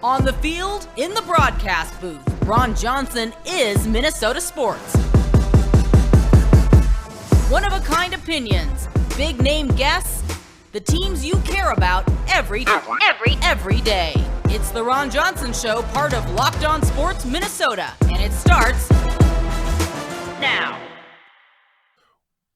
On the field, in the broadcast booth, Ron Johnson is Minnesota sports. One-of-a-kind opinions, big-name guests, the teams you care about every day. It's the Ron Johnson Show, part of Locked On Sports Minnesota, and it starts now.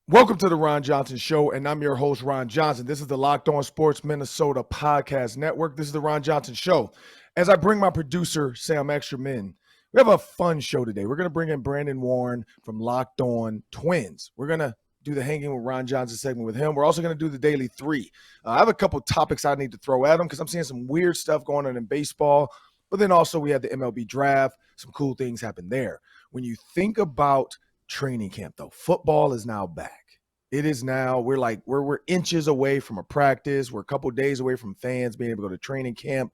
Welcome to the Ron Johnson Show, and I'm your host, Ron Johnson. This is the Locked On Sports Minnesota Podcast Network. This is the Ron Johnson Show. As I bring my producer, Sam Ekstrom, in, we have a fun show today. We're going to bring in Brandon Warne from Locked On Twins. We're going to do the Hanging with Ron Johnson segment with him. We're also going to do the Daily Three. I have a couple topics I need to throw at him because I'm seeing some weird stuff going on in baseball, but then also we have the MLB draft. Some cool things happen there. When you think about training camp, though, football is now back. It is now, we're inches away from a practice. We're a couple days away from fans being able to go to training camp.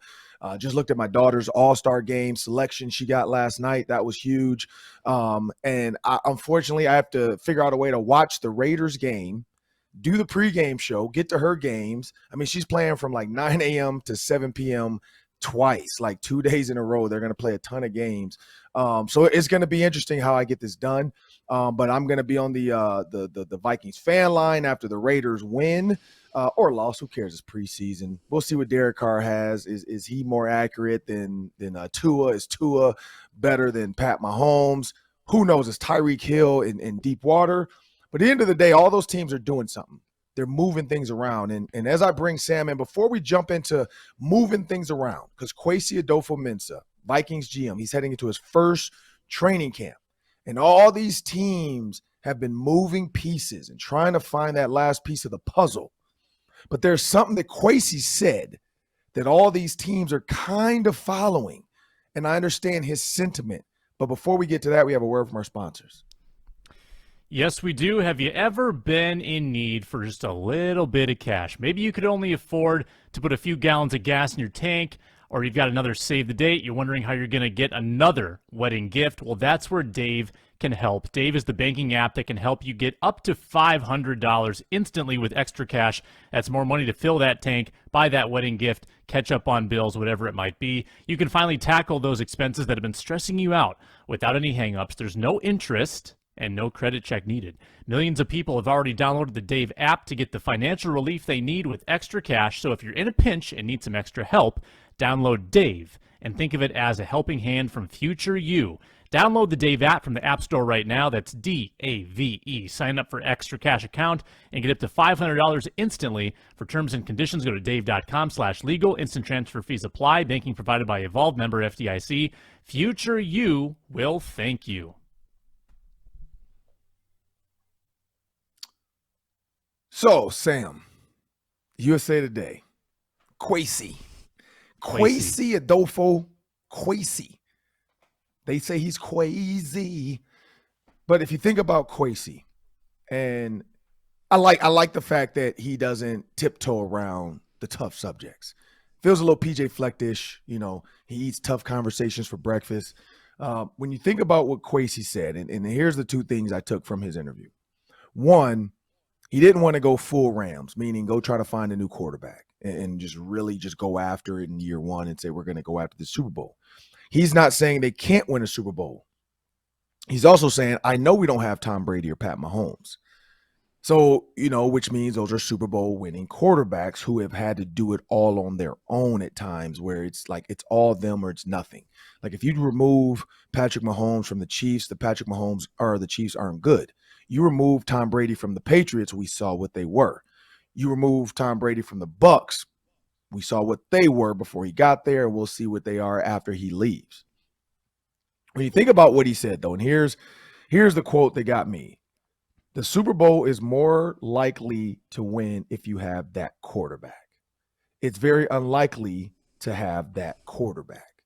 Just looked at my daughter's all-star game selection she got last night. That was huge. Unfortunately, I have to figure out a way to watch the Raiders game, do the pregame show, get to her games. I mean, she's playing from like 9 a.m. to 7 p.m. twice, like 2 days in a row. They're going to play a ton of games. So it's going to be interesting how I get this done. But I'm going to be on the Vikings fan line after the Raiders win or loss. Who cares? It's preseason. We'll see what Derek Carr has. Is he more accurate than Tua? Is Tua better than Pat Mahomes? Who knows? Is Tyreek Hill in deep water? But at the end of the day, all those teams are doing something. They're moving things around. And as I bring Sam in, before we jump into moving things around, because Kwesi Adofo-Mensah, Vikings GM, he's heading into his first training camp. And all these teams have been moving pieces and trying to find that last piece of the puzzle. But there's something that Kwesi said that all these teams are kind of following. And I understand his sentiment. But before we get to that, we have a word from our sponsors. Yes, we do. Have you ever been in need for just a little bit of cash? Maybe you could only afford to put a few gallons of gas in your tank, or you've got another save the date. You're wondering how you're going to get another wedding gift. Well, that's where Dave can help. Dave is the banking app that can help you get up to $500 instantly with extra cash. That's more money to fill that tank, buy that wedding gift, catch up on bills, whatever it might be. You can finally tackle those expenses that have been stressing you out without any hangups. There's no interest and no credit check needed. Millions of people have already downloaded the Dave app to get the financial relief they need with extra cash. So if you're in a pinch and need some extra help, download Dave and think of it as a helping hand from future you. Download the Dave app from the App Store right now. That's D-A-V-E. Sign up for extra cash account and get up to $500 instantly. For terms and conditions, go to dave.com/legal. Instant transfer fees apply. Banking provided by Evolve, member FDIC. Future you will thank you. So, Sam, USA Today, Kwesi Adofo-Mensah. They say he's Kwesi. But if you think about Kwesi, and I like the fact that he doesn't tiptoe around the tough subjects. Feels a little PJ Fleck-ish, he eats tough conversations for breakfast. When you think about what Kwesi said, and here's the two things I took from his interview. One, he didn't want to go full Rams, meaning go try to find a new quarterback and just really just go after it in year one and say, we're going to go after the Super Bowl. He's not saying they can't win a Super Bowl. He's also saying, I know we don't have Tom Brady or Pat Mahomes. So, which means those are Super Bowl winning quarterbacks who have had to do it all on their own at times where it's like it's all them or it's nothing. Like if you remove Patrick Mahomes from the Chiefs, the Chiefs aren't good. You remove Tom Brady from the Patriots, we saw what they were. You remove Tom Brady from the Bucks, we saw what they were before he got there, and we'll see what they are after he leaves. When you think about what he said, though, and here's the quote that got me. The Super Bowl is more likely to win if you have that quarterback. It's very unlikely to have that quarterback.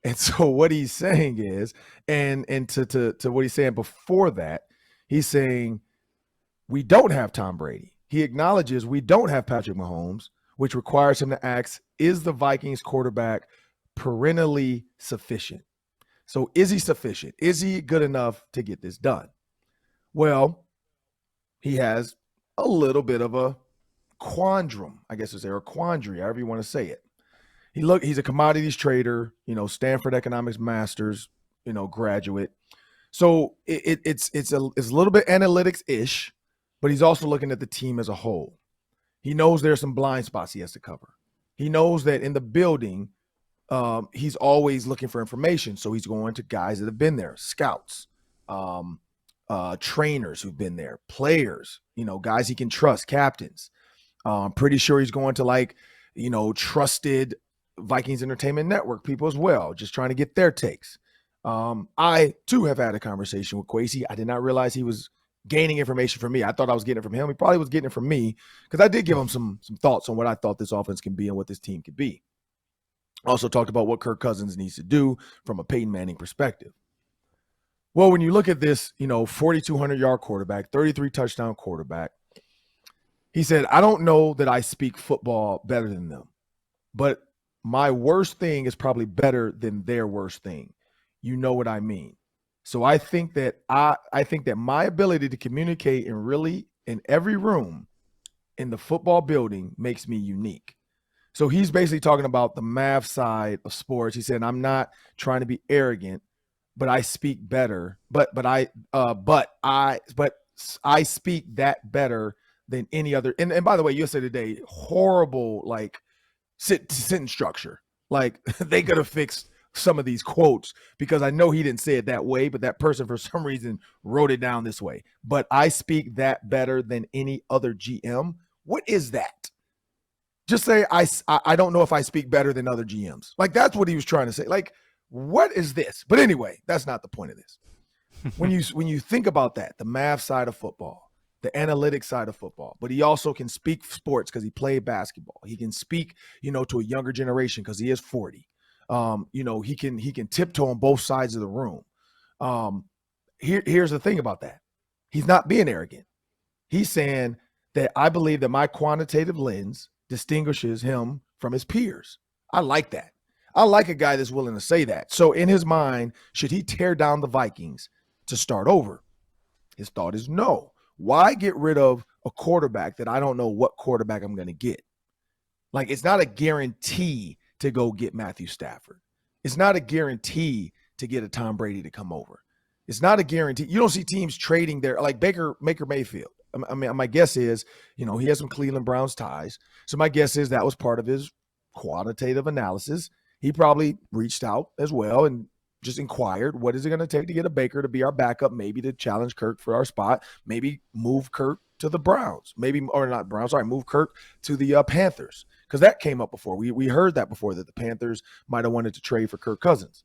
And so what he's saying is, and to what he's saying before that, he's saying we don't have Tom Brady. He acknowledges we don't have Patrick Mahomes, which requires him to ask, is the Vikings quarterback perennially sufficient? So is he sufficient? Is he good enough to get this done? Well, he has a little bit of a quandrum, I guess, or a quandary, however you want to say it. He's a commodities trader, Stanford economics masters, graduate. So it's a little bit analytics-ish, but he's also looking at the team as a whole. He knows there's some blind spots he has to cover. He knows that in the building, he's always looking for information. So he's going to guys that have been there, scouts, trainers who've been there, players, guys he can trust, captains. I'm pretty sure he's going to trusted Vikings Entertainment Network people as well, just trying to get their takes. I too have had a conversation with Kwesi. I did not realize he was gaining information from me. I thought I was getting it from him. He probably was getting it from me because I did give him some thoughts on what I thought this offense can be and what this team could be. Also talked about what Kirk Cousins needs to do from a Peyton Manning perspective. Well, when you look at this, 4,200-yard quarterback, 33 touchdown quarterback, he said, I don't know that I speak football better than them, but my worst thing is probably better than their worst thing. You know what I mean? So I think that my ability to communicate in every room in the football building makes me unique. So he's basically talking about the math side of sports. He said, I'm not trying to be arrogant, but I speak better. But I speak that better than any other. And by the way, USA Today, horrible sentence structure. They could have fixed some of these quotes because I know he didn't say it that way, but that person for some reason wrote it down this way. But I speak that better than any other GM. What is that? Just say I don't know if I speak better than other GMs. That's what he was trying to say. What is this? But anyway, that's not the point of this. When you think about that, the math side of football, the analytics side of football, but he also can speak sports because he played basketball. He can speak, to a younger generation because he is 40. He can tiptoe on both sides of the room. Here's the thing about that. He's not being arrogant. He's saying that I believe that my quantitative lens distinguishes him from his peers. I like that. I like a guy that's willing to say that. So in his mind, should he tear down the Vikings to start over? His thought is no. Why get rid of a quarterback that I don't know what quarterback I'm going to get? It's not a guarantee to go get Matthew Stafford. It's not a guarantee to get a Tom Brady to come over. It's not a guarantee. You don't see teams trading there like Baker Mayfield. I mean, my guess is, he has some Cleveland Browns ties. So my guess is that was part of his quantitative analysis. He probably reached out as well and just inquired, what is it going to take to get a Baker to be our backup, maybe to challenge Kirk for our spot, maybe move Kirk to the Browns, move Kirk to the Panthers, because that came up before. We heard that before, that the Panthers might have wanted to trade for Kirk Cousins.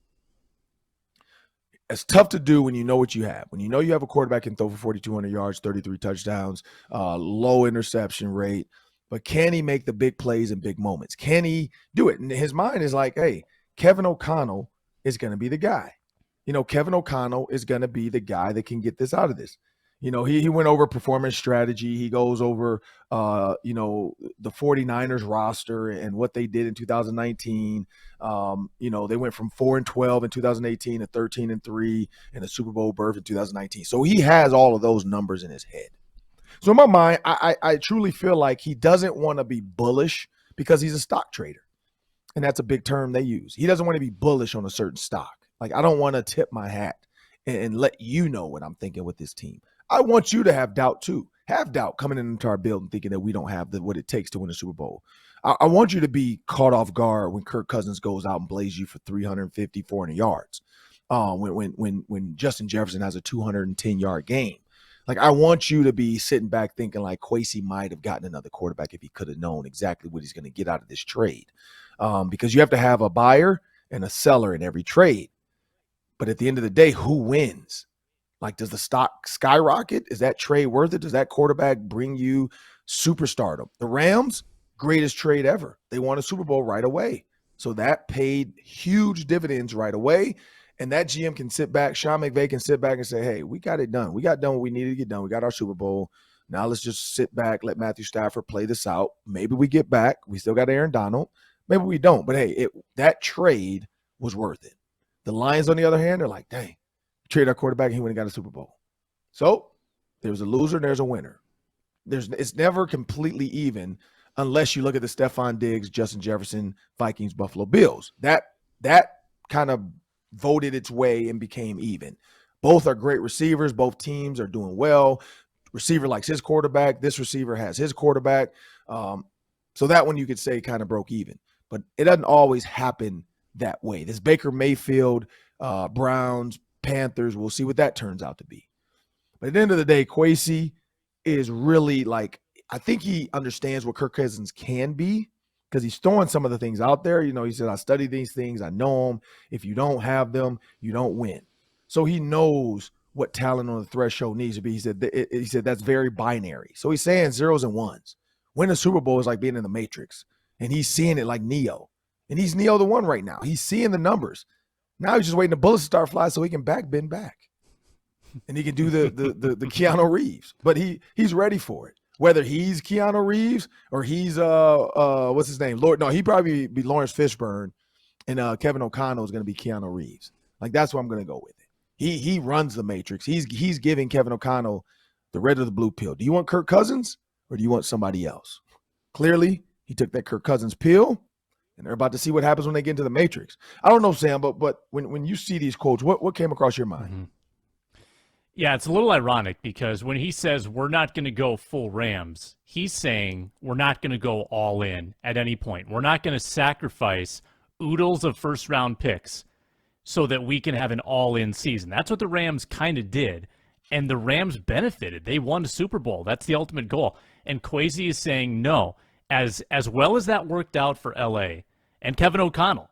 It's tough to do when you know what you have. When you know you have a quarterback can throw for 4,200 yards, 33 touchdowns, low interception rate, but can he make the big plays in big moments? Can he do it? And his mind is like, hey, Kevin O'Connell is going to be the guy. Kevin O'Connell is going to be the guy that can get this out of this. He went over performance strategy. He goes over, the 49ers roster and what they did in 2019. They went from 4-12 in 2018 to 13-3 in a Super Bowl berth in 2019. So he has all of those numbers in his head. So in my mind, I truly feel like he doesn't want to be bullish because he's a stock trader. And that's a big term they use. He doesn't want to be bullish on a certain stock. I don't want to tip my hat and let you know what I'm thinking with this team. I want you to have doubt too. Have doubt coming into our building thinking that we don't have what it takes to win a Super Bowl. I want you to be caught off guard when Kirk Cousins goes out and blaze you for 350, 400 yards. When Justin Jefferson has a 210-yard game. I want you to be sitting back thinking Kwesi might have gotten another quarterback if he could have known exactly what he's going to get out of this trade. Because you have to have a buyer and a seller in every trade. But at the end of the day, who wins? Does the stock skyrocket? Is that trade worth it? Does that quarterback bring you superstardom? The Rams, greatest trade ever. They won a Super Bowl right away. So that paid huge dividends right away. And that GM can sit back, Sean McVay can sit back and say, hey, we got it done. We got done what we needed to get done. We got our Super Bowl. Now let's just sit back, let Matthew Stafford play this out. Maybe we get back. We still got Aaron Donald. Maybe we don't. But, hey, that trade was worth it. The Lions, on the other hand, are like, dang, trade our quarterback and he went and got a Super Bowl. So there's a loser and there's a winner. It's never completely even unless you look at the Stephon Diggs, Justin Jefferson, Vikings, Buffalo Bills. That kind of voted its way and became even. Both are great receivers. Both teams are doing well. Receiver likes his quarterback. This receiver has his quarterback. So that one you could say kind of broke even. But it doesn't always happen that way. This Baker Mayfield, Browns, Panthers, we'll see what that turns out to be. But at the end of the day, Kwesi is really like, I think he understands what Kirk Cousins can be because he's throwing some of the things out there. You know, he said, I study these things. I know them. If you don't have them, you don't win. So he knows what talent on the threshold needs to be. He said that's very binary. So he's saying zeros and ones. Winning a Super Bowl is like being in the Matrix. And he's seeing it like Neo. And he's Neo the one right now. He's seeing the numbers. Now he's just waiting the bullets to start flying so he can bend back. And he can do the Keanu Reeves. But he's ready for it. Whether he's Keanu Reeves or he's what's his name? He'd probably be Lawrence Fishburne, and Kevin O'Connell is going to be Keanu Reeves. Like, that's what I'm going to go with it. He runs the Matrix. He's giving Kevin O'Connell the red or the blue pill. Do you want Kirk Cousins or do you want somebody else? Clearly, he took that Kirk Cousins pill, and they're about to see what happens when they get into the Matrix. I don't know, Sam, but when you see these quotes, what came across your mind? Mm-hmm. Yeah, it's a little ironic because when he says we're not going to go full Rams, he's saying we're not going to go all in at any point. We're not going to sacrifice oodles of first-round picks so that we can have an all-in season. That's what the Rams kind of did, and the Rams benefited. They won a Super Bowl. That's the ultimate goal. And Kwesi is saying no. As well as that worked out for L.A. and Kevin O'Connell,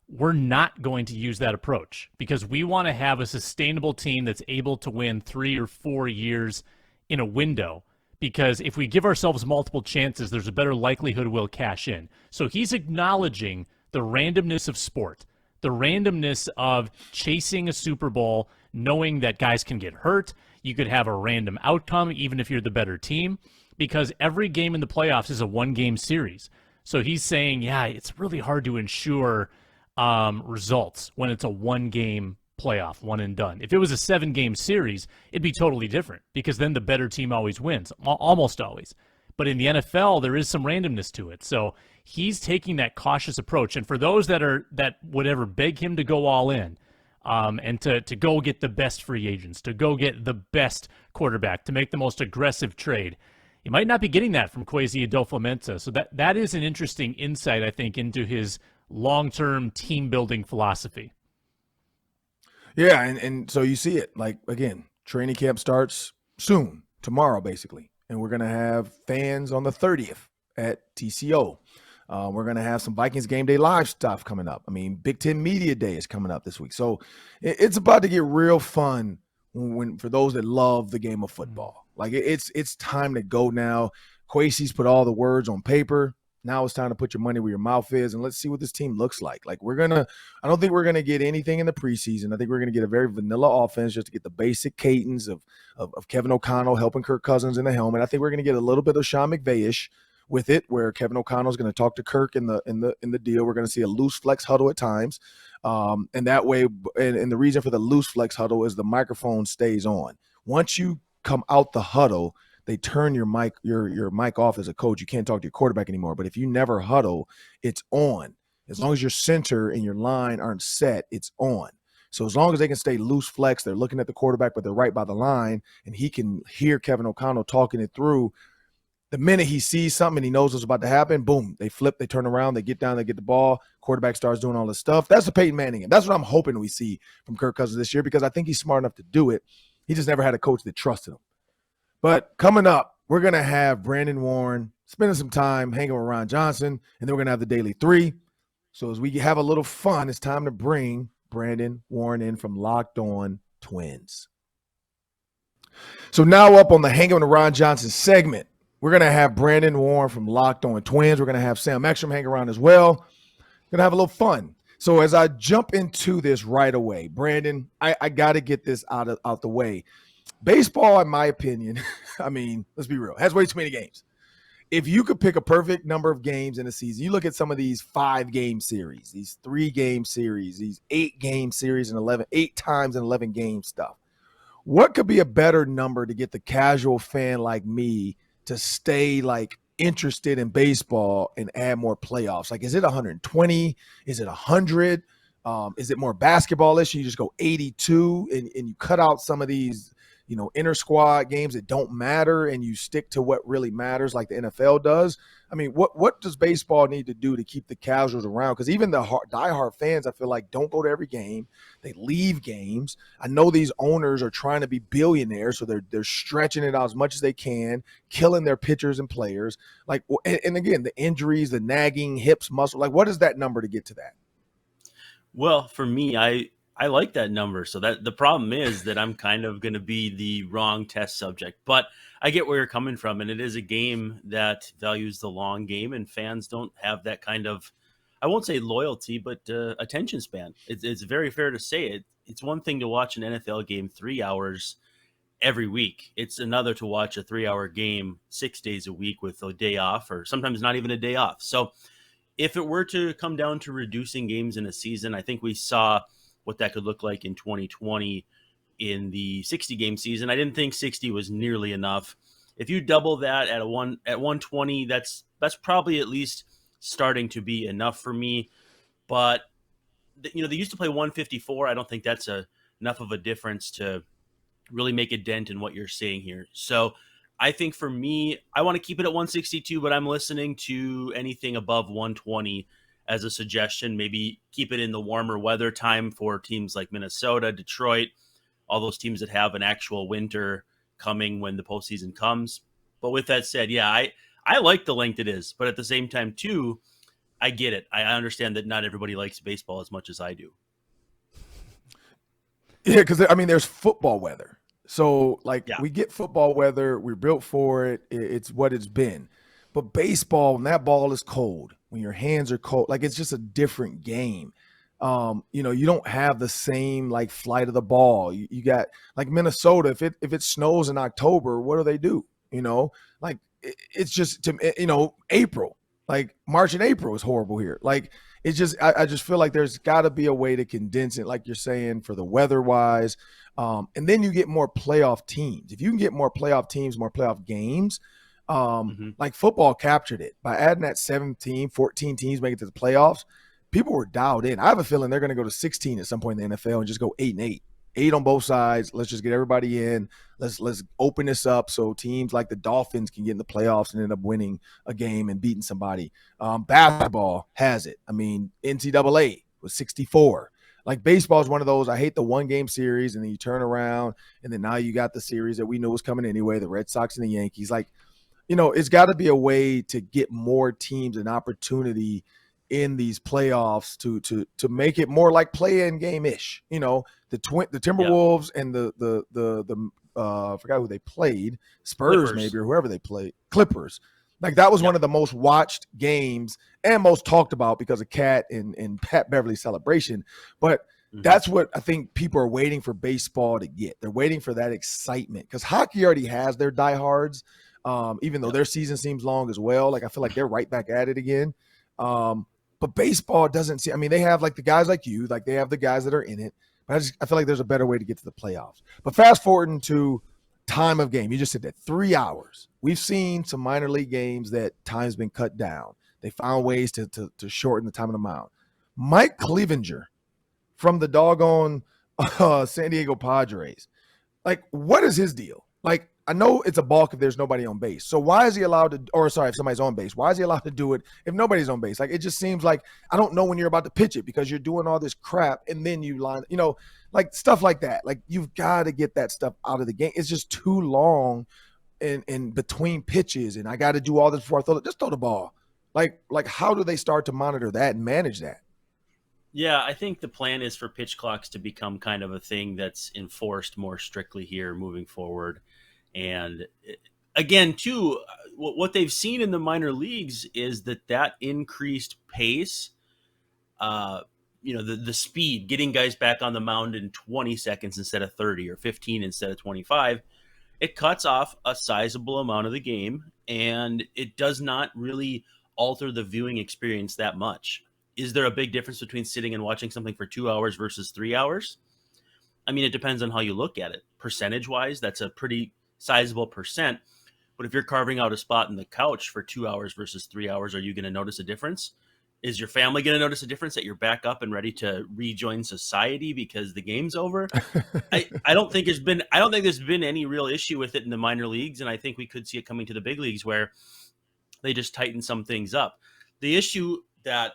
we're not going to use that approach because we want to have a sustainable team that's able to win 3 or 4 years in a window, because if we give ourselves multiple chances, there's a better likelihood we'll cash in. So he's acknowledging the randomness of sport, the randomness of chasing a Super Bowl, knowing that guys can get hurt. You could have a random outcome even if you're the better team, because every game in the playoffs is a one-game series. So he's saying, yeah, it's really hard to ensure results when it's a one-game playoff, one and done. If it was a 7-game series, it'd be totally different because then the better team always wins, almost always. But in the NFL, there is some randomness to it. So he's taking that cautious approach. And for those that would ever beg him to go all in and to go get the best free agents, to go get the best quarterback, to make the most aggressive trade, you might not be getting that from Kwesi Adofo-Mensah. So that is an interesting insight, I think, into his long-term team-building philosophy. Yeah, and so you see it. Like, again, training camp starts soon, tomorrow, basically. And we're going to have fans on the 30th at TCO. We're going to have some Vikings Game Day Live stuff coming up. I mean, Big Ten Media Day is coming up this week. So it's about to get real fun for those that love the game of football. Like, it's time to go now. Kwesi's put all the words on paper. Now it's time to put your money where your mouth is, and let's see what this team looks like. Like, I don't think we're going to get anything in the preseason. I think we're going to get a very vanilla offense just to get the basic cadence of Kevin O'Connell helping Kirk Cousins in the helmet. I think we're going to get a little bit of Sean McVay-ish with it, where Kevin O'Connell is going to talk to Kirk in the deal. We're going to see a loose flex huddle at times. And that way, and the reason for the loose flex huddle is the microphone stays on. Once you come out the huddle, they turn your mic off as a coach. You can't talk to your quarterback anymore. But if you never huddle, it's on. As long as your center and your line aren't set, it's on. So as long as they can stay loose flex, they're looking at the quarterback, but they're right by the line, and he can hear Kevin O'Connell talking it through. The minute he sees something and he knows what's about to happen, boom, they flip, they turn around, they get down, they get the ball. Quarterback starts doing all this stuff. That's the Peyton Manning. And that's what I'm hoping we see from Kirk Cousins this year, because I think he's smart enough to do it. He just never had a coach that trusted him. But coming up, we're going to have Brandon Warne spending some time hanging with Ron Johnson, and then we're going to have the Daily 3. So as we have a little fun, it's time to bring Brandon Warne in from Locked On Twins. So now up on the Hanging with Ron Johnson segment, we're going to have Brandon Warne from Locked On Twins. We're going to have Sam Ekstrom hang around as well. Going to have a little fun. So as I jump into this right away, Brandon, I got to get this out the way. Baseball, in my opinion, I mean, let's be real, has way too many games. If you could pick a perfect number of games in a season, you look at some of these 5-game series, these 3-game series, these 8-game series and 8 times in 11 game stuff. What could be a better number to get the casual fan like me to stay like interested in baseball and add more playoffs? Like, is it 120? Is it 100? Is it more basketball-ish? You just go 82 and you cut out some of these, inter squad games that don't matter, and you stick to what really matters, like the NFL does. I mean, what does baseball need to do to keep the casuals around? Because even the diehard fans, I feel like, don't go to every game. They leave games. I know these owners are trying to be billionaires, so they're stretching it out as much as they can, killing their pitchers and players. Like, and again, the injuries, the nagging hips, muscle. Like, what is that number to get to that? Well, for me, I like that number. So that the problem is that I'm kind of going to be the wrong test subject, but I get where you're coming from. And it is a game that values the long game, and fans don't have that kind of, I won't say loyalty, but attention span. It's very fair to say it. It's one thing to watch an NFL game 3 hours every week. It's another to watch a 3-hour game 6 days a week with a day off, or sometimes not even a day off. So if it were to come down to reducing games in a season, I think we saw what that could look like in 2020 in the 60-game season. I didn't think 60 was nearly enough. If you double that at 120, that's probably at least starting to be enough for me. But they used to play 154. I don't think that's enough of a difference to really make a dent in what you're saying here. So I think for me, I want to keep it at 162, but I'm listening to anything above 120 as a suggestion. Maybe keep it in the warmer weather time for teams like Minnesota, Detroit, all those teams that have an actual winter coming when the postseason comes. But with that said, yeah, I like the length it is, but at the same time too, I get it. I understand that not everybody likes baseball as much as I do. Yeah, because there's football weather. So, we get football weather. We're built for it. It's what it's been. But baseball, when that ball is cold, when your hands are cold, it's just a different game. You don't have the same, flight of the ball. You got, Minnesota, if it snows in October, what do? It's just, April. March and April is horrible here. It's just, I just feel like there's got to be a way to condense it, like you're saying, for the weather-wise. And then you get more playoff teams. If you can get more playoff teams, more playoff games, football captured it. By adding that 17, 14 teams make it to the playoffs, people were dialed in. I have a feeling they're going to go to 16 at some point in the NFL and just go 8-8. 8 on both sides. Let's just get everybody in. Let's open this up so teams like the Dolphins can get in the playoffs and end up winning a game and beating somebody. Basketball has it. NCAA was 64. Baseball is one of those, I hate the one-game series, and then you turn around, and then now you got the series that we knew was coming anyway, the Red Sox and the Yankees. It's got to be a way to get more teams an opportunity in these playoffs to make it more like play-in game-ish. The Timberwolves and the I forgot who they played, Spurs Clippers. maybe, or whoever they played, Clippers. That was one of the most watched games and most talked about because of Cat and Pat Beverly's celebration. But that's what I think people are waiting for baseball to get. They're waiting for that excitement because hockey already has their diehards, even though their season seems long as well. I feel like they're right back at it again. But baseball doesn't see. They have the guys like you, they have the guys that are in it. But I feel like there's a better way to get to the playoffs. But fast forwarding to time of game, you just said that 3 hours. We've seen some minor league games that time's been cut down. They found ways to shorten the time of the mound. Mike Clevenger from the doggone San Diego Padres. What is his deal? I know it's a balk if there's nobody on base. So why is he allowed to, if somebody's on base, why is he allowed to do it if nobody's on base? It just seems like I don't know when you're about to pitch it because you're doing all this crap and then you line, stuff like that. You've got to get that stuff out of the game. It's just too long in between pitches, and I got to do all this before I throw it. Just throw the ball. How do they start to monitor that and manage that? Yeah, I think the plan is for pitch clocks to become kind of a thing that's enforced more strictly here moving forward. And again, too, what they've seen in the minor leagues is that increased pace, the speed, getting guys back on the mound in 20 seconds instead of 30 or 15 instead of 25, it cuts off a sizable amount of the game, and it does not really alter the viewing experience that much. Is there a big difference between sitting and watching something for 2 hours versus 3 hours? It depends on how you look at it. Percentage-wise, that's a pretty sizable percent. But if you're carving out a spot in the couch for 2 hours versus 3 hours, are you going to notice a difference? Is your family going to notice a difference that you're back up and ready to rejoin society because the game's over? I don't think there's been any real issue with it in the minor leagues, and I think we could see it coming to the big leagues where they just tighten some things up. The issue that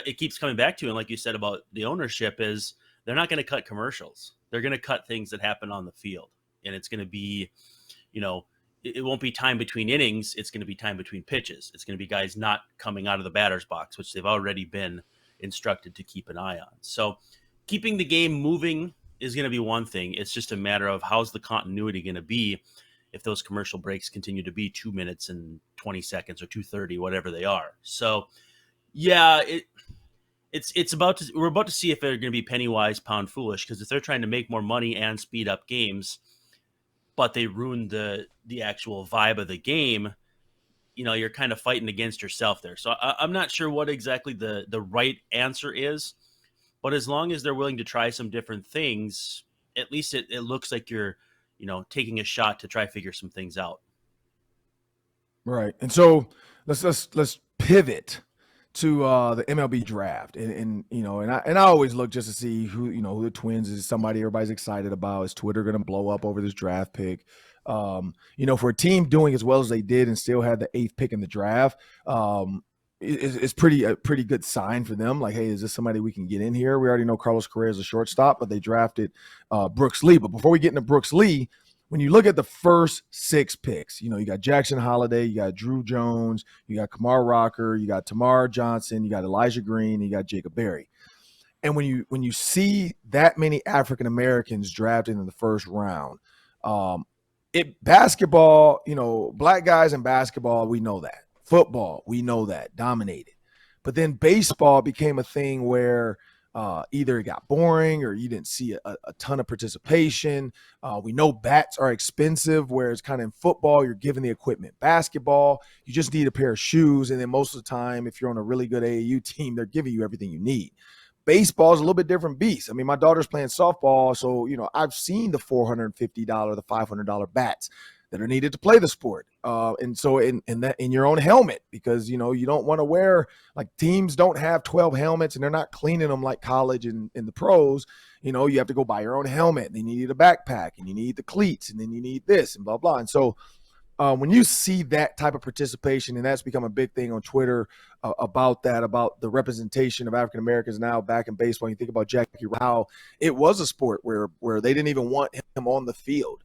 it keeps coming back to, and like you said about the ownership, is they're not going to cut commercials. They're going to cut things that happen on the field, and it's going to be, it won't be time between innings. It's going to be time between pitches. It's going to be guys not coming out of the batter's box, which they've already been instructed to keep an eye on. So keeping the game moving is going to be one thing. It's just a matter of how's the continuity going to be if those commercial breaks continue to be 2 minutes and 20 seconds or 2:30, whatever they are. So yeah, we're about to see if they're going to be penny wise, pound foolish, because if they're trying to make more money and speed up games, but they ruin the actual vibe of the game, you're kind of fighting against yourself there. So I'm not sure what exactly the right answer is, but as long as they're willing to try some different things, at least it looks like you're, taking a shot to try to figure some things out. Right. And so let's pivot to the MLB draft, and I always look just to see who the Twins is. Somebody everybody's excited about. Is Twitter going to blow up over this draft pick? For a team doing as well as they did and still had the 8th pick in the draft, it's a pretty good sign for them. Like, hey, is this somebody we can get in here? We already know Carlos Correa is a shortstop, but they drafted Brooks Lee. But before we get into Brooks Lee, when you look at the first 6 picks, you got Jackson Holliday, you got Drew Jones, you got Kumar Rocker, you got Tamar Johnson, you got Elijah Green, you got Jacob Berry. And when you see that many African Americans drafted in the first round, basketball, black guys in basketball, we know that. Football, we know that, dominated. But then baseball became a thing where either it got boring or you didn't see a ton of participation. We know bats are expensive, whereas kind of in football, you're given the equipment. Basketball, you just need a pair of shoes. And then most of the time, if you're on a really good AAU team, they're giving you everything you need. Baseball is a little bit different beast. I mean, my daughter's playing softball, so, I've seen the $450, the $500 bats that are needed to play the sport. And so in your own helmet, because, you don't want to wear, like, teams don't have 12 helmets and they're not cleaning them like college and the pros. You have to go buy your own helmet. Then you need a backpack and you need the cleats and then you need this and blah, blah. And so when you see that type of participation, and that's become a big thing on Twitter about the representation of African Americans now back in baseball, you think about Jackie, how it was a sport where they didn't even want him on the field.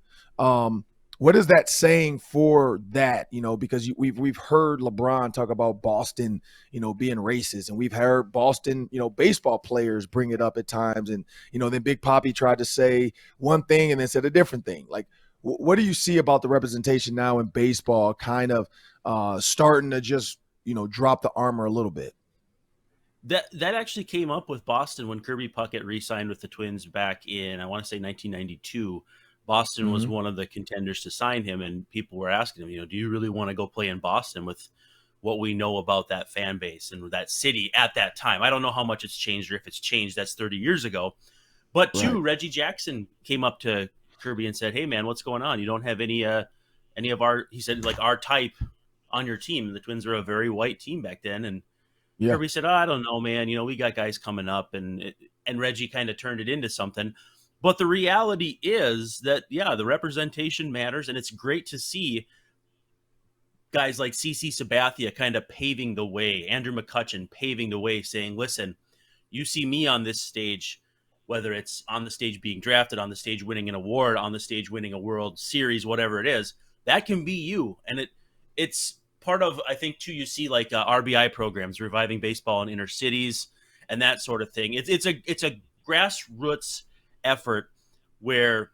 What is that saying for that? Because we've heard LeBron talk about Boston, being racist, and we've heard Boston, baseball players bring it up at times, and then Big Papi tried to say one thing and then said a different thing. Like, what do you see about the representation now in baseball, kind of starting to just drop the armor a little bit? That actually came up with Boston when Kirby Puckett re-signed with the Twins back in, I want to say, 1992. Boston was one of the contenders to sign him, and people were asking him, do you really want to go play in Boston with what we know about that fan base and that city at that time? I don't know how much it's changed, or if it's changed. That's 30 years ago. But too, Reggie Jackson came up to Kirby and said, hey man, what's going on? You don't have any of our, he said, like, our type on your team. The Twins were a very white team back then. And Kirby said, I don't know, man, we got guys coming up, and Reggie kind of turned it into something. But the reality is that, the representation matters, and it's great to see guys like CC Sabathia kind of paving the way, Andrew McCutchen paving the way, saying, listen, you see me on this stage, whether it's on the stage being drafted, on the stage winning an award, on the stage winning a World Series, whatever it is, that can be you. And it's part of, I think, too, you see like RBI programs, reviving baseball in inner cities and that sort of thing. It's a grassroots effort where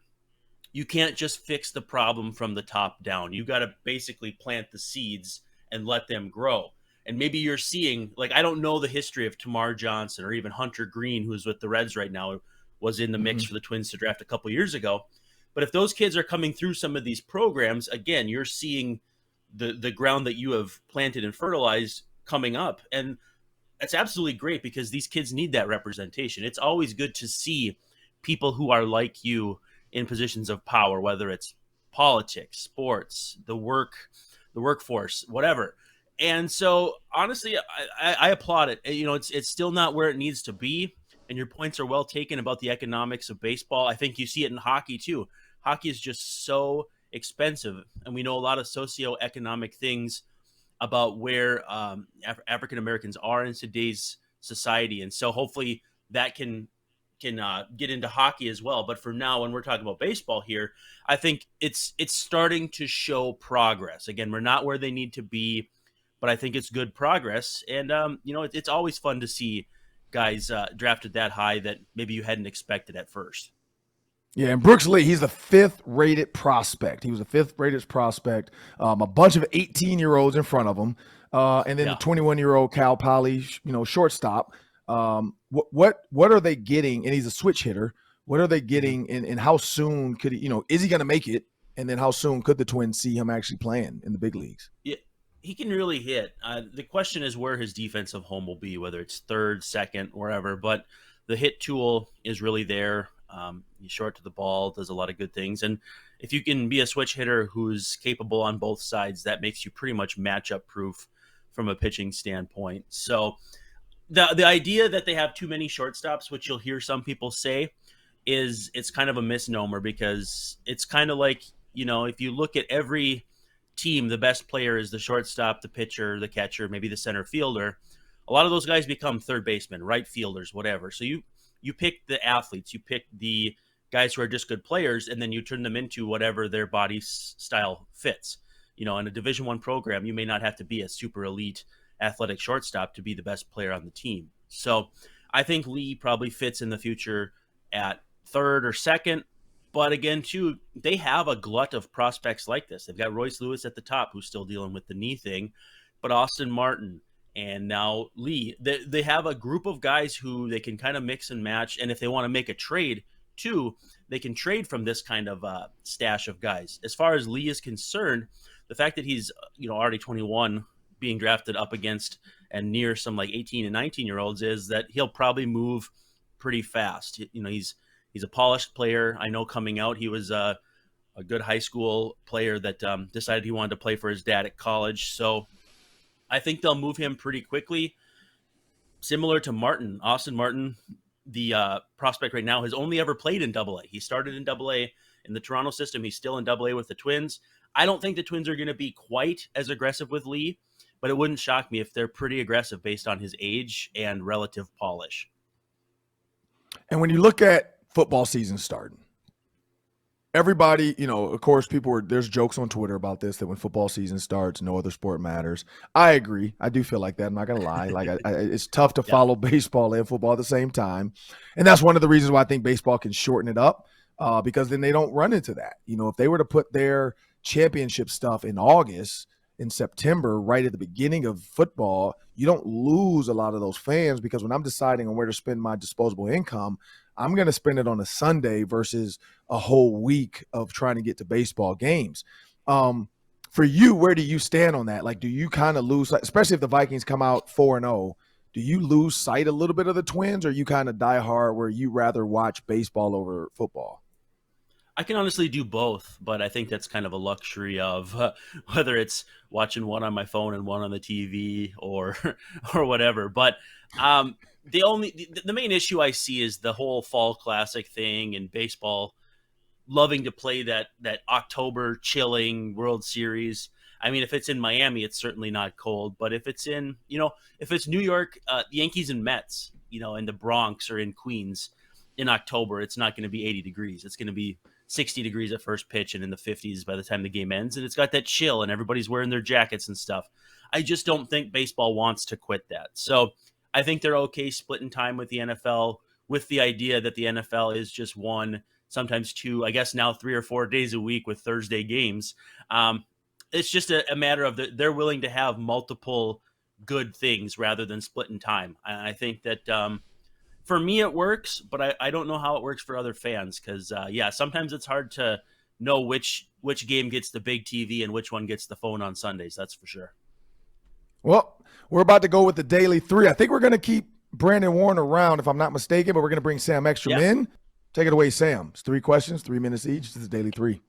you can't just fix the problem from the top down. You got to basically plant the seeds and let them grow. And maybe you're seeing, like, I don't know the history of Tamar Johnson or even Hunter Green, who's with the Reds right now, was in the mix for the Twins to draft a couple years ago. But if those kids are coming through some of these programs, again, you're seeing the ground that you have planted and fertilized coming up. And that's absolutely great, because these kids need that representation. It's always good to see people who are like you in positions of power, whether it's politics, sports, the workforce, whatever. And so, honestly, I applaud it. You know, it's still not where it needs to be. And your points are well taken about the economics of baseball. I think you see it in hockey too. Hockey is just so expensive, and we know a lot of socioeconomic things about where African Americans are in today's society. And so, hopefully, that can get into hockey as well. But for now, when we're talking about baseball here, I think it's starting to show progress. Again, we're not where they need to be, but I think it's good progress. And, you know, it's always fun to see guys drafted that high that maybe you hadn't expected at first. Yeah, and Brooks Lee, he's the 5th-rated prospect. He was a 5th-rated prospect, a bunch of 18-year-olds in front of him, and then the 21-year-old Cal Poly, you know, shortstop. What are they getting? And he's a switch hitter. What are they getting, and how soon could he, you know, is he going to make it? And then how soon could the Twins see him actually playing in the big leagues? Yeah, he can really hit. The question is where his defensive home will be, whether it's third, second, wherever. But the hit tool is really there. He's short to the ball, does a lot of good things. And if you can be a switch hitter who's capable on both sides, that makes you pretty much matchup proof from a pitching standpoint. So the idea that they have too many shortstops, which you'll hear some people say, it's kind of a misnomer, because it's kind of like, you know, if you look at every team, the best player is the shortstop, the pitcher, the catcher, maybe the center fielder. A lot of those guys become third basemen, right fielders, whatever. So you pick the athletes, you pick the guys who are just good players, and then you turn them into whatever their body style fits. You know, in a Division I program, you may not have to be a super elite athletic shortstop to be the best player on the team. So I think Lee probably fits in the future at third or second. But again, too, they have a glut of prospects like this. They've got Royce Lewis at the top, who's still dealing with the knee thing, but Austin Martin and now Lee. They have a group of guys who they can kind of mix and match. And if they want to make a trade, too, they can trade from this kind of stash of guys. As far as Lee is concerned, the fact that he's, you know, already 21, being drafted up against and near some like 18 and 19-year-olds, is that he'll probably move pretty fast. You know, he's a polished player. I know coming out, he was a good high school player that decided he wanted to play for his dad at college. So I think they'll move him pretty quickly. Similar to Martin, Austin Martin, the prospect right now, has only ever played in Double-A. He started in Double-A in the Toronto system. He's still in Double-A with the Twins. I don't think the Twins are going to be quite as aggressive with Lee, but it wouldn't shock me if they're pretty aggressive based on his age and relative polish. And when you look at football season starting, everybody, you know, of course, there's jokes on Twitter about this, that when football season starts, no other sport matters. I agree. I do feel like that. I'm not going to lie. Like, it's tough to follow baseball and football at the same time. And that's one of the reasons why I think baseball can shorten it up, because then they don't run into that. You know, if they were to put their championship stuff in August, in September, right at the beginning of football, you don't lose a lot of those fans, because when I'm deciding on where to spend my disposable income, I'm going to spend it on a Sunday versus a whole week of trying to get to baseball games. For you, where do you stand on that? Like, do you kind of lose, especially if the Vikings come out 4-0, do you lose sight a little bit of the Twins, or you kind of die hard where you rather watch baseball over football? I can honestly do both, but I think that's kind of a luxury of whether it's watching one on my phone and one on the TV or whatever. But the main issue I see is the whole fall classic thing, and baseball loving to play that October chilling World Series. I mean, if it's in Miami, it's certainly not cold, but if it's in, you know, if it's New York, Yankees and Mets, you know, in the Bronx or in Queens in October, it's not going to be 80 degrees. It's going to be 60 degrees at first pitch and in the 50s by the time the game ends. And it's got that chill and everybody's wearing their jackets and stuff. I just don't think baseball wants to quit that. So I think they're okay splitting time with the NFL, with the idea that the NFL is just one, sometimes two, I guess now 3 or 4 days a week with Thursday games. It's just a matter of they're willing to have multiple good things rather than splitting time. And I think that for me, it works, but I don't know how it works for other fans, because, sometimes it's hard to know which game gets the big TV and which one gets the phone on Sundays. That's for sure. Well, we're about to go with the Daily 3. I think we're going to keep Brandon Warne around, if I'm not mistaken, but we're going to bring Sam Ekstrom in. Take it away, Sam. It's 3 questions, 3 minutes each. This is Daily 3.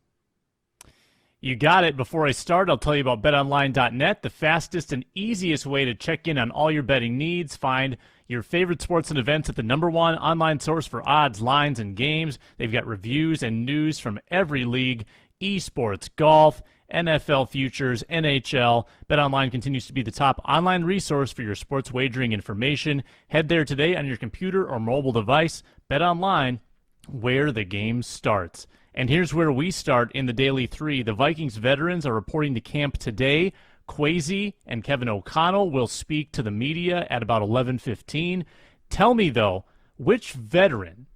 You got it. Before I start, I'll tell you about betonline.net, the fastest and easiest way to check in on all your betting needs. Find your favorite sports and events at the #1 online source for odds, lines, and games. They've got reviews and news from every league, esports, golf, NFL futures, NHL. BetOnline continues to be the top online resource for your sports wagering information. Head there today on your computer or mobile device. BetOnline, where the game starts. And here's where we start in the Daily 3. The Vikings veterans are reporting to camp today. Kwesi and Kevin O'Connell will speak to the media at about 11:15. Tell me, though, which veteran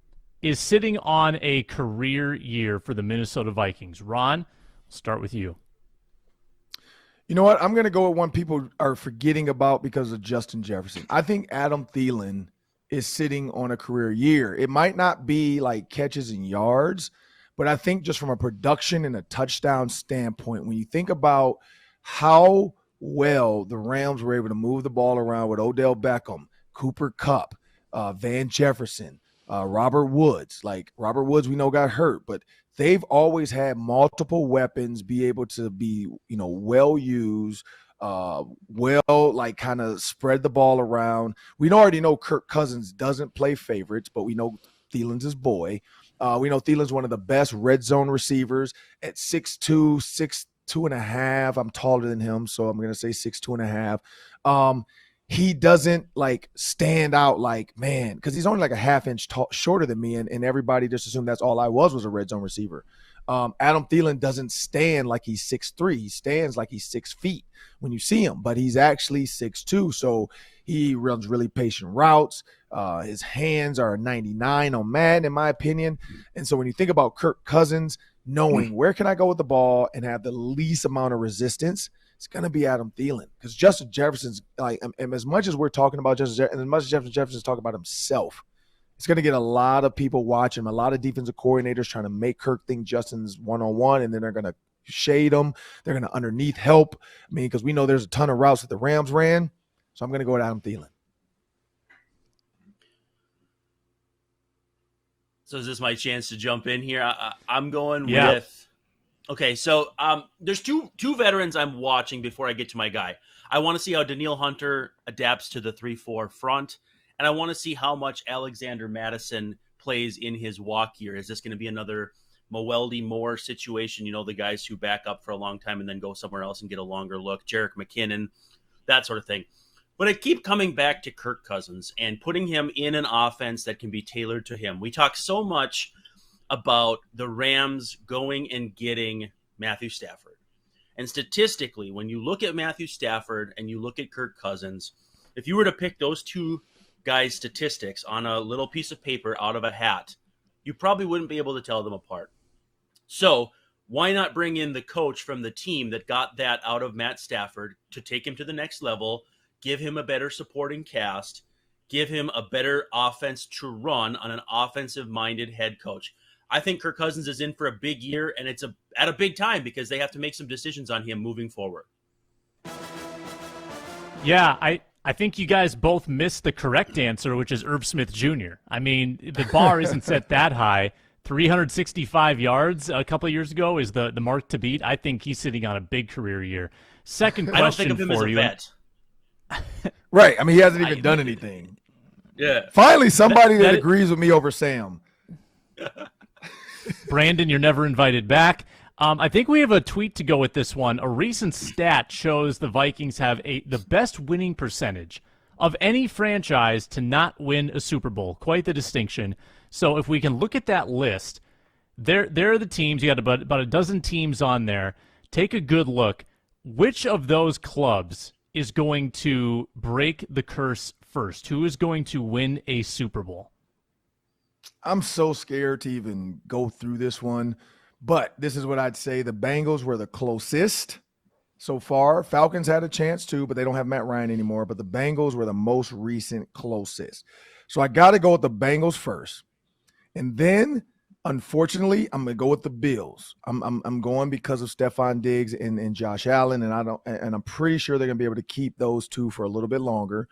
is sitting on a career year for the Minnesota Vikings? Ron, I'll start with you. You know what? I'm going to go with one people are forgetting about because of Justin Jefferson. I think Adam Thielen is sitting on a career year. It might not be like catches and yards, but I think just from a production and a touchdown standpoint, when you think about how well the Rams were able to move the ball around with Odell Beckham, Cooper Kupp, Van Jefferson, Robert Woods. Like Robert Woods, we know got hurt, but they've always had multiple weapons be able to be, well used, like kind of spread the ball around. We already know Kirk Cousins doesn't play favorites, but we know Thielen's his boy. We know Thielen's one of the best red zone receivers at 6'2", 6'2 and a half. I'm taller than him, so I'm going to say 6'2 and a half. He doesn't stand out man, because he's only like a half inch shorter than me, and everybody just assumed that's all I was a red zone receiver. Adam Thielen doesn't stand like he's 6'3". He stands like he's 6 feet when you see him, but he's actually 6'2", so he runs really patient routes. His hands are 99 on Madden, in my opinion. And so when you think about Kirk Cousins, knowing where can I go with the ball and have the least amount of resistance, it's going to be Adam Thielen, because Justin Jefferson's and as much as we're talking about Justin Jefferson, and as much as Justin Jefferson's talking about himself, it's going to get a lot of people watching him, a lot of defensive coordinators trying to make Kirk think Justin's one-on-one, and then they're going to shade him. They're going to underneath help. I mean, because we know there's a ton of routes that the Rams ran. So I'm going to go with Adam Thielen. So is this my chance to jump in here? I'm going Yeah. with – okay, so there's two veterans I'm watching before I get to my guy. I want to see how Danielle Hunter adapts to the 3-4 front, and I want to see how much Alexander Madison plays in his walk year. Is this going to be another Moeldy Moore situation? The guys who back up for a long time and then go somewhere else and get a longer look, Jerick McKinnon, that sort of thing. But I keep coming back to Kirk Cousins and putting him in an offense that can be tailored to him. We talk so much about the Rams going and getting Matthew Stafford. And statistically, when you look at Matthew Stafford and you look at Kirk Cousins, if you were to pick those two guys' statistics on a little piece of paper out of a hat, you probably wouldn't be able to tell them apart. So why not bring in the coach from the team that got that out of Matt Stafford to take him to the next level, give him a better supporting cast, give him a better offense to run on an offensive-minded head coach. I think Kirk Cousins is in for a big year, and it's at a big time because they have to make some decisions on him moving forward. Yeah, I think you guys both missed the correct answer, which is Irv Smith Jr. I mean, the bar isn't set that high. 365 yards a couple of years ago is the mark to beat. I think he's sitting on a big career year. Second question I don't think of him for as a you. vet. Right. I mean, he hasn't even done anything. Yeah. Finally, somebody that agrees with me over Sam. Brandon, you're never invited back. I think we have a tweet to go with this one. A recent stat shows the Vikings have the best winning percentage of any franchise to not win a Super Bowl. Quite the distinction. So if we can look at that list, there are the teams. You got about a dozen teams on there. Take a good look. Which of those clubs is going to break the curse first? Who is going to win a Super Bowl? I'm so scared to even go through this one, but this is what I'd say. The Bengals were the closest so far. Falcons had a chance too, but they don't have Matt Ryan anymore, but the Bengals were the most recent closest. So I got to go with the Bengals first. And then, unfortunately, I'm going to go with the Bills. I'm going because of Stephon Diggs and Josh Allen, and I'm pretty sure they're going to be able to keep those two for a little bit longer.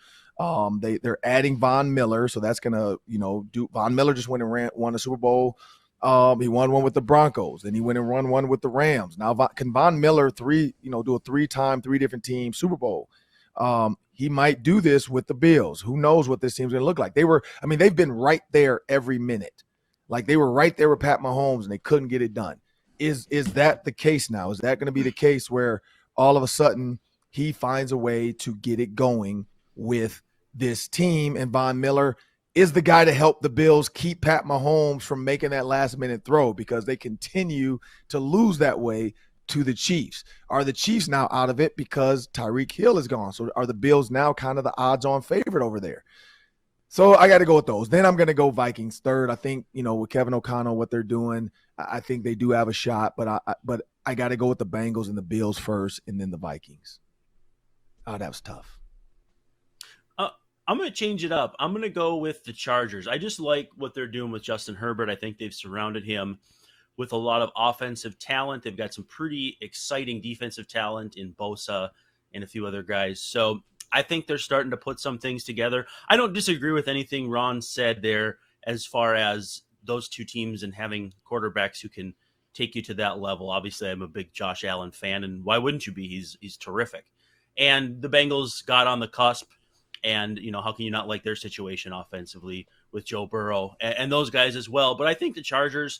They're adding Von Miller, so that's going to, Von Miller just went and won a Super Bowl He won one with the Broncos. Then he went and won one with the Rams. Now can Von Miller do a 3-time, 3 different team Super Bowl? He might do this with the Bills. Who knows what this team's going to look like? They've been right there every minute. Like they were right there with Pat Mahomes and they couldn't get it done. Is that the case now? Is that going to be the case where all of a sudden he finds a way to get it going with this team, and Von Miller is the guy to help the Bills keep Pat Mahomes from making that last-minute throw, because they continue to lose that way to the Chiefs? Are the Chiefs now out of it because Tyreek Hill is gone? So are the Bills now kind of the odds-on favorite over there? So I got to go with those. Then I'm going to go Vikings third. I think, with Kevin O'Connell, what they're doing, I think they do have a shot, but I got to go with the Bengals and the Bills first, and then the Vikings. Oh, that was tough. I'm going to change it up. I'm going to go with the Chargers. I just like what they're doing with Justin Herbert. I think they've surrounded him with a lot of offensive talent. They've got some pretty exciting defensive talent in Bosa and a few other guys. So I think they're starting to put some things together. I don't disagree with anything Ron said there as far as those two teams and having quarterbacks who can take you to that level. Obviously, I'm a big Josh Allen fan, and why wouldn't you be? He's terrific. And the Bengals got on the cusp. And, how can you not like their situation offensively with Joe Burrow and those guys as well? But I think the Chargers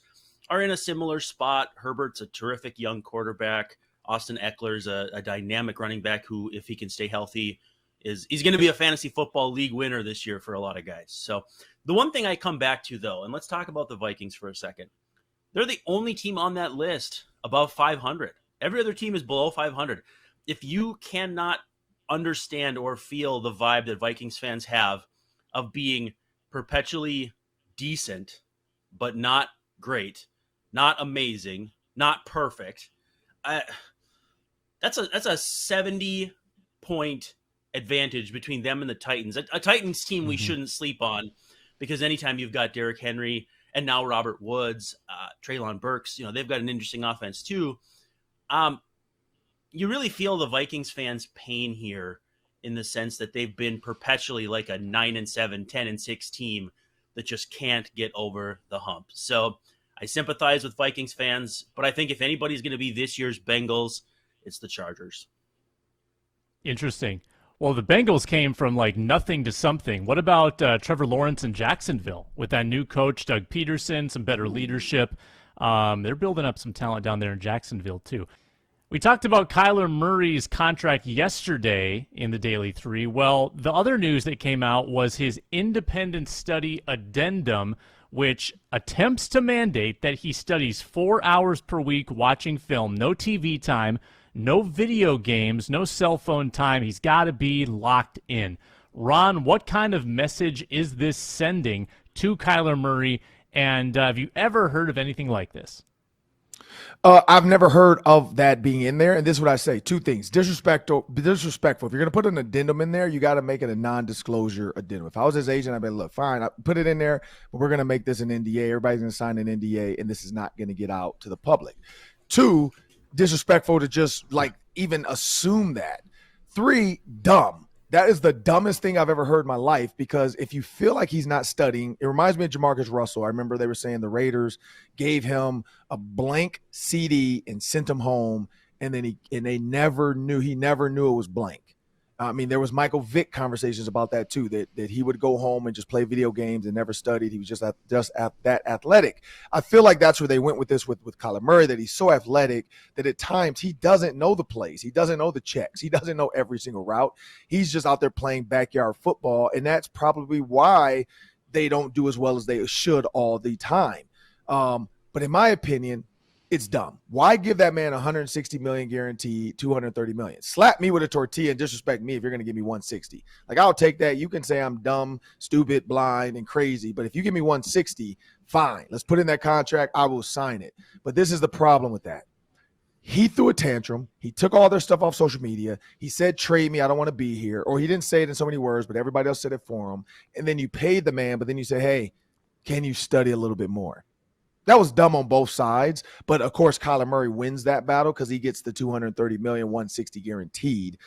are in a similar spot. Herbert's a terrific young quarterback. Austin Eckler's a dynamic running back who, if he can stay healthy, he's going to be a fantasy football league winner this year for a lot of guys. So the one thing I come back to, though, and let's talk about the Vikings for a second. They're the only team on that list above 500. Every other team is below 500. If you cannot understand or feel the vibe that Vikings fans have of being perpetually decent, but not great, not amazing, not perfect, that's a 70-point advantage between them and the Titans. A Titans team we shouldn't sleep on, because anytime you've got Derrick Henry and now Robert Woods, Treylon Burks, they've got an interesting offense too. You really feel the Vikings fans' pain here in the sense that they've been perpetually like a 9-7, 10-6 team that just can't get over the hump. So I sympathize with Vikings fans, but I think if anybody's going to be this year's Bengals, it's the Chargers. Interesting. Well, the Bengals came from like nothing to something. What about Trevor Lawrence in Jacksonville with that new coach, Doug Peterson, some better leadership? They're building up some talent down there in Jacksonville too. We talked about Kyler Murray's contract yesterday in the Daily 3. Well, the other news that came out was his independent study addendum, which attempts to mandate that he studies 4 hours per week watching film, no TV time, no video games, no cell phone time. He's got to be locked in. Ron, what kind of message is this sending to Kyler Murray, and have you ever heard of anything like this? I've never heard of that being in there. And this is what I say. 2 things. Disrespectful. If you're going to put an addendum in there, you got to make it a non-disclosure addendum. If I was his agent, I'd be like, look, fine, I put it in there, but we're going to make this an NDA. Everybody's going to sign an NDA, and this is not going to get out to the public. 2, disrespectful to just even assume that. 3, dumb. That is the dumbest thing I've ever heard in my life, because if you feel like he's not studying, it reminds me of Jamarcus Russell. I remember they were saying the Raiders gave him a blank CD and sent him home, and then he never knew it was blank. There was Michael Vick conversations about that too, that he would go home and just play video games and never studied. He was just that athletic. I feel like that's where they went with this with Kyler Murray, that he's so athletic that at times he doesn't know the plays. He doesn't know the checks. He doesn't know every single route. He's just out there playing backyard football, and that's probably why they don't do as well as they should all the time. But in my opinion, it's dumb. Why give that man $160 million guaranteed, $230 million? Slap me with a tortilla and disrespect me if you're going to give me $160. I'll take that. You can say I'm dumb, stupid, blind, and crazy, but if you give me $160, fine. Let's put in that contract. I will sign it. But this is the problem with that. He threw a tantrum. He took all their stuff off social media. He said, trade me. I don't want to be here. Or he didn't say it in so many words, but everybody else said it for him. And then you paid the man, but then you say, hey, can you study a little bit more? That was dumb on both sides, but of course Kyler Murray wins that battle because he gets the $230 million, $160 guaranteed.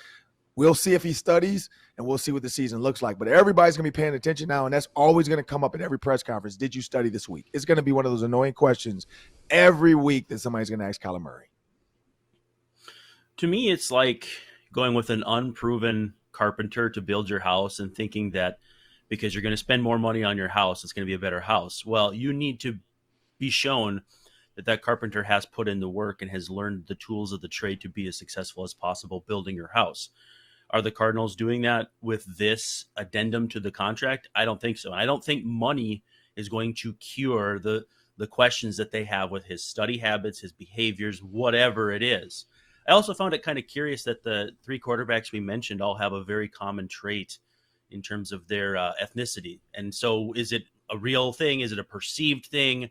We'll see if he studies, and we'll see what the season looks like. But everybody's going to be paying attention now, and that's always going to come up in every press conference. Did you study this week? It's going to be one of those annoying questions every week that somebody's going to ask Kyler Murray. To me, it's like going with an unproven carpenter to build your house and thinking that because you're going to spend more money on your house, it's going to be a better house. Well, you need to be shown that carpenter has put in the work and has learned the tools of the trade to be as successful as possible building your house. Are the Cardinals doing that with this addendum to the contract? I don't think so. And I don't think money is going to cure the questions that they have with his study habits, his behaviors, whatever it is. I also found it kind of curious that the 3 quarterbacks we mentioned all have a very common trait in terms of their ethnicity. And so is it a real thing? Is it a perceived thing?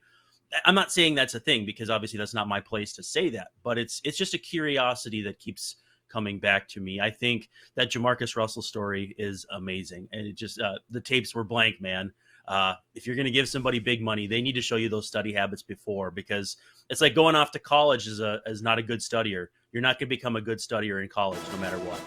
I'm not saying that's a thing because obviously that's not my place to say that, but it's just a curiosity that keeps coming back to me. I think that Jamarcus Russell story is amazing. And it just, the tapes were blank, man. If you're going to give somebody big money, they need to show you those study habits before, because it's like going off to college as not a good studier. You're not going to become a good studier in college, no matter what.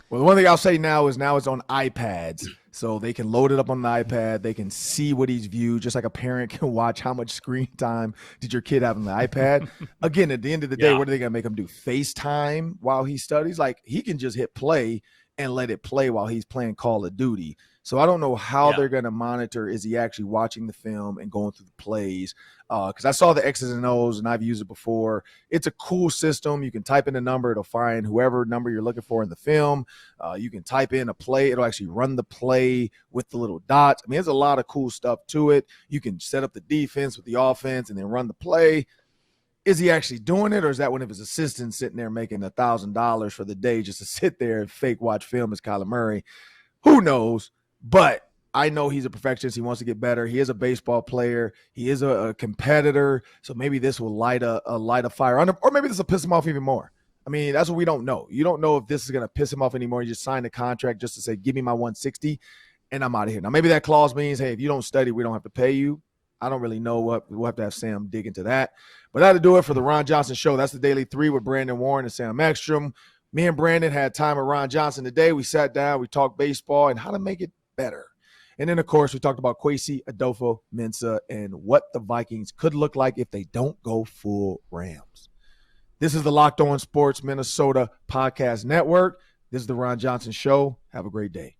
Well, the one thing I'll say now it's on iPads. So they can load it up on the iPad. They can see what he's viewed, just like a parent can watch how much screen time did your kid have on the iPad. Again, at the end of the day, what are they going to make him do? FaceTime while he studies? Like, he can just hit play and let it play while he's playing Call of Duty. So I don't know how they're going to monitor. Is he actually watching the film and going through the plays? Because I saw the X's and O's, and I've used it before. It's a cool system. You can type in a number. It'll find whoever number you're looking for in the film. You can type in a play. It'll actually run the play with the little dots. I mean, there's a lot of cool stuff to it. You can set up the defense with the offense and then run the play. Is he actually doing it, or is that one of his assistants sitting there making $1,000 for the day just to sit there and fake watch film as Kyler Murray? Who knows? But I know he's a perfectionist. He wants to get better. He is a baseball player. He is a competitor. So maybe this will light a fire under, or maybe this will piss him off even more. I mean, that's what we don't know. You don't know if this is going to piss him off anymore. You just sign the contract just to say, give me my 160 and I'm out of here. Now, maybe that clause means, hey, if you don't study, we don't have to pay you. I don't really know what. We'll have to have Sam dig into that. But that'll do it for the Ron Johnson Show. That's the Daily 3 with Brandon Warne and Sam Ekstrom. Me and Brandon had time with Ron Johnson today. We sat down, we talked baseball and how to make it better. And then, of course, we talked about Kwesi Adofo-Mensah and what the Vikings could look like if they don't go full Rams. This is the Locked On Sports Minnesota Podcast Network. This is the Ron Johnson Show. Have a great day.